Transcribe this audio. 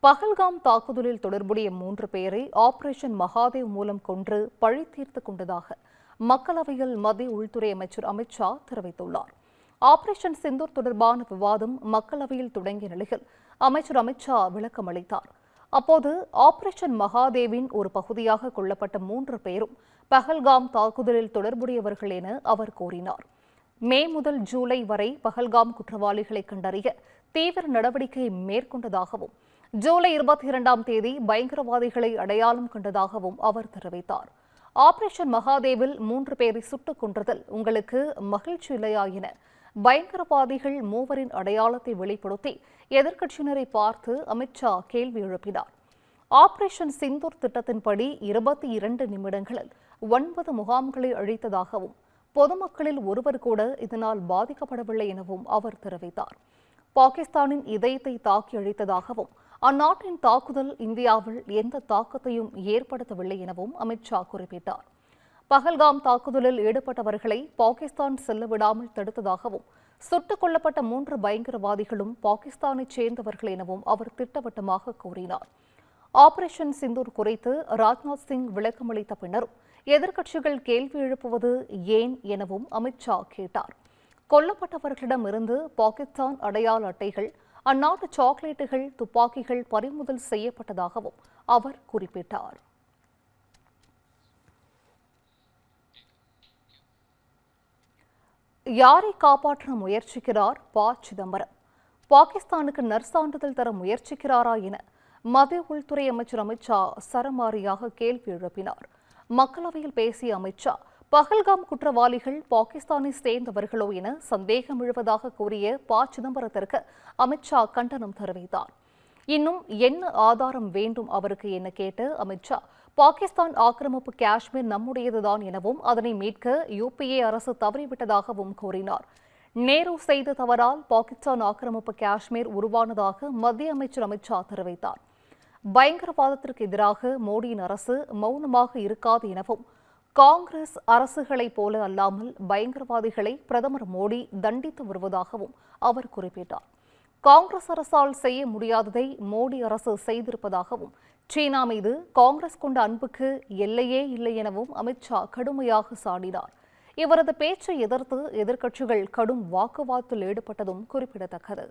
பஹல்காம் தாக்குதலில் தொடர்புடைய 3 பேரை ஆபரேஷன் மகாதேவ் மூலம் கொன்று பழி தீர்த்துக் கொண்டதாக மக்களவையில் மத்திய உள்துறை அமைச்சர் அமித் ஷா தெரிவித்துள்ளார். ஆபரேஷன் சிந்தூர் தொடர்பான விவாதம் மக்களவையில் தொடங்கிய நிலையில் அமைச்சர் அமித் ஷா விளக்கம் அளித்தார். அப்போது ஆபரேஷன் மகாதேவின் ஒரு பகுதியாக கொல்லப்பட்ட 3 பேரும் பஹல்காம் தாக்குதலில் தொடர்புடையவர்கள் என அவர் கூறினார். மே முதல் ஜூலை வரை பஹல்காம் குற்றவாளிகளை கண்டறிய தீவிர நடவடிக்கை மேற்கொண்டதாகவும் ஜூலை 22ஆம் தேதி பயங்கரவாதிகளை அடையாளம் கண்டதாகவும் அவர் தெரிவித்தார். ஆபரேஷன் மகாதேவில் 3 பேரை சுட்டுக் கொன்றதில் உங்களுக்கு மகிழ்ச்சி இல்லையா என பயங்கரவாதிகள் 3 அடையாளத்தை வெளிப்படுத்தி எதிர்க்கட்சியினரை பார்த்து அமித் ஷா கேள்வி எழுப்பினார். ஆபரேஷன் சிந்தூர் திட்டத்தின்படி 22 நிமிடங்களில் 9 முகாம்களை அழித்ததாகவும் பொதுமக்களில் ஒருவர் கூட இதனால் பாதிக்கப்படவில்லை எனவும் அவர் தெரிவித்தார். பாகிஸ்தானின் இதயத்தை தாக்கி அழித்ததாகவும் அந்நாட்டின் தாக்குதல் இந்தியாவில் எந்த தாக்கத்தையும் ஏற்படுத்தவில்லை எனவும் அமித் ஷா குறிப்பிட்டார். பஹல்காம் தாக்குதலில் ஈடுபட்டவர்களை பாகிஸ்தான் செல்ல விடாமல் தடுத்ததாகவும் சுட்டுக் கொல்லப்பட்ட 3 பயங்கரவாதிகளும் பாகிஸ்தானைச் சேர்ந்தவர்கள் எனவும் அவர் திட்டவட்டமாக கூறினார். ஆபரேஷன் சிந்தூர் குறித்து ராஜ்நாத் சிங் விளக்கமளித்த பின்னரும் எதிர்க்கட்சிகள் கேள்வி எழுப்புவது ஏன் எனவும் அமித் ஷா கேட்டார். கொல்லப்பட்டவர்களிடமிருந்து பாகிஸ்தான் அடையாள அட்டைகள், அந்நாட்டு சாக்லேட்டுகள், துப்பாக்கிகள் பறிமுதல் செய்யப்பட்டதாகவும் அவர் குறிப்பிட்டார். யாரை காப்பாற்ற முயற்சிக்கிறார் ப. சிதம்பரம்? பாகிஸ்தானுக்கு நற்சான்றிதழ் தர முயற்சிக்கிறாரா என மத்திய உள்துறை அமைச்சர் அமித் ஷா சரமாரியாக கேள்வி எழுப்பினார். மக்களவையில் பேசிய அமித் ஷா, பஹல்காம் குற்றவாளிகள் பாகிஸ்தானை சேர்ந்தவர்களோ என சந்தேகம் எழுவதாக கூறிய ப. சிதம்பரத்திற்கு அமித் ஷா கண்டனம் தெரிவித்தார். இன்னும் என்ன ஆதாரம் வேண்டும் அவருக்கு என கேட்ட அமித் ஷா, பாகிஸ்தான் ஆக்கிரமிப்பு காஷ்மீர் நம்முடையதுதான் எனவும் அதனை மீட்க யுபிஏ அரசு தவறிவிட்டதாகவும் கூறினார். நேரு செய்த தவறால் பாகிஸ்தான் ஆக்கிரமிப்பு காஷ்மீர் உருவானதாக மத்திய அமைச்சர் அமித் ஷா தெரிவித்தார். பயங்கரவாதத்திற்கு எதிராக மோடியின் அரசு மௌனமாக இருக்காது எனவும் காங்கிரஸ் அரசுகளைப் போல அல்லாமல் பயங்கரவாதிகளை பிரதமர் மோடி தண்டித்து வருவதாகவும் அவர் குறிப்பிட்டார். காங்கிரஸ் அரசால் செய்ய முடியாததை மோடி அரசு செய்திருப்பதாகவும் சீனா மீது காங்கிரஸ் கொண்ட அன்புக்கு எல்லையே இல்லை எனவும் அமித் ஷா கடுமையாக சாடினார். இவரது பேச்சை எதிர்த்து எதிர்க்கட்சிகள் கடும் வாக்குவாதத்தில் ஈடுபட்டதும் குறிப்பிடத்தக்கது.